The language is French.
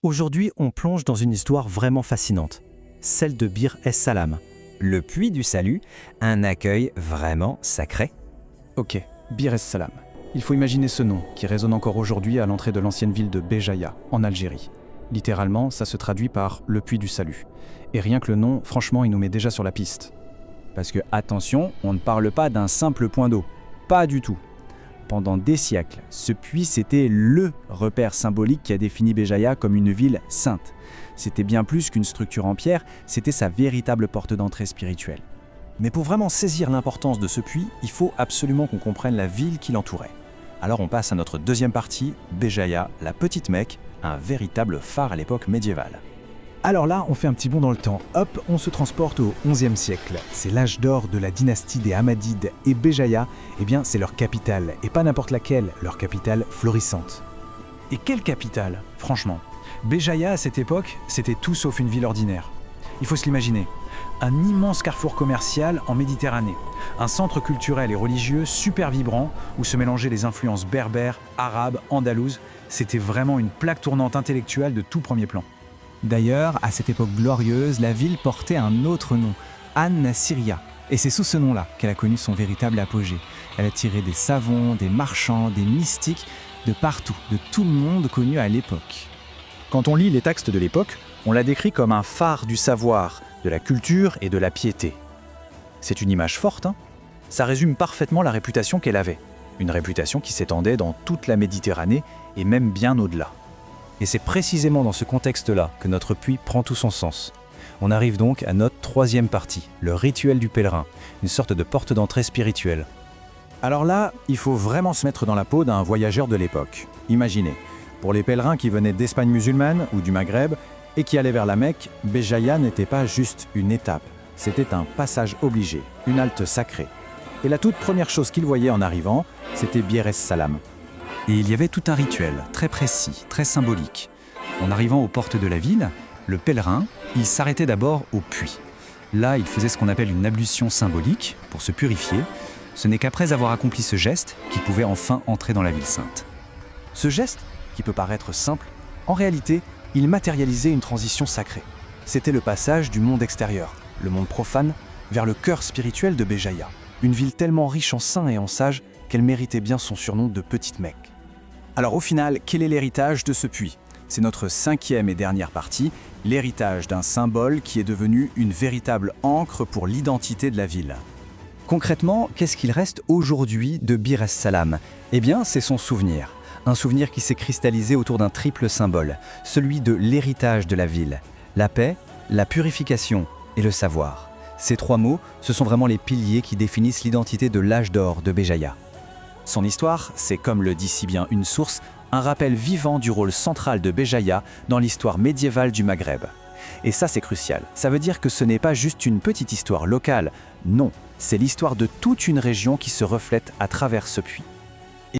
Aujourd'hui, on plonge dans une histoire vraiment fascinante, celle de Bir es-Salam. Le puits du salut, un accueil vraiment sacré. Ok, Bir es-Salam. Il faut imaginer ce nom, qui résonne encore aujourd'hui à l'entrée de l'ancienne ville de Béjaïa, en Algérie. Littéralement, ça se traduit par « le puits du salut ». Et rien que le nom, franchement, il nous met déjà sur la piste. Parce que, attention, on ne parle pas d'un simple point d'eau. Pas du tout. Pendant des siècles, ce puits, c'était LE repère symbolique qui a défini Béjaïa comme une ville sainte. C'était bien plus qu'une structure en pierre, c'était sa véritable porte d'entrée spirituelle. Mais pour vraiment saisir l'importance de ce puits, il faut absolument qu'on comprenne la ville qui l'entourait. Alors on passe à notre deuxième partie, Béjaïa, la petite Mecque, un véritable phare à l'époque médiévale. Alors là, on fait un petit bond dans le temps. Hop, on se transporte au XIe siècle. C'est l'âge d'or de la dynastie des Hammadides et Béjaïa, eh bien, c'est leur capitale. Et pas n'importe laquelle, leur capitale florissante. Et quelle capitale, franchement. Béjaïa, à cette époque, c'était tout sauf une ville ordinaire. Il faut se l'imaginer. Un immense carrefour commercial en Méditerranée. Un centre culturel et religieux super vibrant où se mélangeaient les influences berbères, arabes, andalouses. C'était vraiment une plaque tournante intellectuelle de tout premier plan. D'ailleurs, à cette époque glorieuse, la ville portait un autre nom, An-Nasiria. Et c'est sous ce nom-là qu'elle a connu son véritable apogée. Elle a tiré des savants, des marchands, des mystiques, de partout, de tout le monde connu à l'époque. Quand on lit les textes de l'époque, on la décrit comme un phare du savoir, de la culture et de la piété. C'est une image forte, hein ? Ça résume parfaitement la réputation qu'elle avait. Une réputation qui s'étendait dans toute la Méditerranée et même bien au-delà. Et c'est précisément dans ce contexte-là que notre puits prend tout son sens. On arrive donc à notre troisième partie, le rituel du pèlerin, une sorte de porte d'entrée spirituelle. Alors là, il faut vraiment se mettre dans la peau d'un voyageur de l'époque. Imaginez, pour les pèlerins qui venaient d'Espagne musulmane ou du Maghreb et qui allaient vers la Mecque, Béjaïa n'était pas juste une étape, c'était un passage obligé, une halte sacrée. Et la toute première chose qu'ils voyaient en arrivant, c'était Bir es-Salam. Et il y avait tout un rituel, très précis, très symbolique. En arrivant aux portes de la ville, le pèlerin, il s'arrêtait d'abord au puits. Là, il faisait ce qu'on appelle une ablution symbolique, pour se purifier. Ce n'est qu'après avoir accompli ce geste qu'il pouvait enfin entrer dans la ville sainte. Ce geste, qui peut paraître simple, en réalité, il matérialisait une transition sacrée. C'était le passage du monde extérieur, le monde profane, vers le cœur spirituel de Béjaïa. Une ville tellement riche en saints et en sages qu'elle méritait bien son surnom de Petite Mecque. Alors au final, quel est l'héritage de ce puits ? C'est notre cinquième et dernière partie, l'héritage d'un symbole qui est devenu une véritable ancre pour l'identité de la ville. Concrètement, qu'est-ce qu'il reste aujourd'hui de Bir es-Salam ? Eh bien, c'est son souvenir. Un souvenir qui s'est cristallisé autour d'un triple symbole, celui de l'héritage de la ville. La paix, la purification et le savoir. Ces trois mots, ce sont vraiment les piliers qui définissent l'identité de l'âge d'or de Béjaïa. Son histoire, c'est comme le dit si bien une source, un rappel vivant du rôle central de Béjaïa dans l'histoire médiévale du Maghreb. Et ça, c'est crucial. Ça veut dire que ce n'est pas juste une petite histoire locale. Non, c'est l'histoire de toute une région qui se reflète à travers ce puits.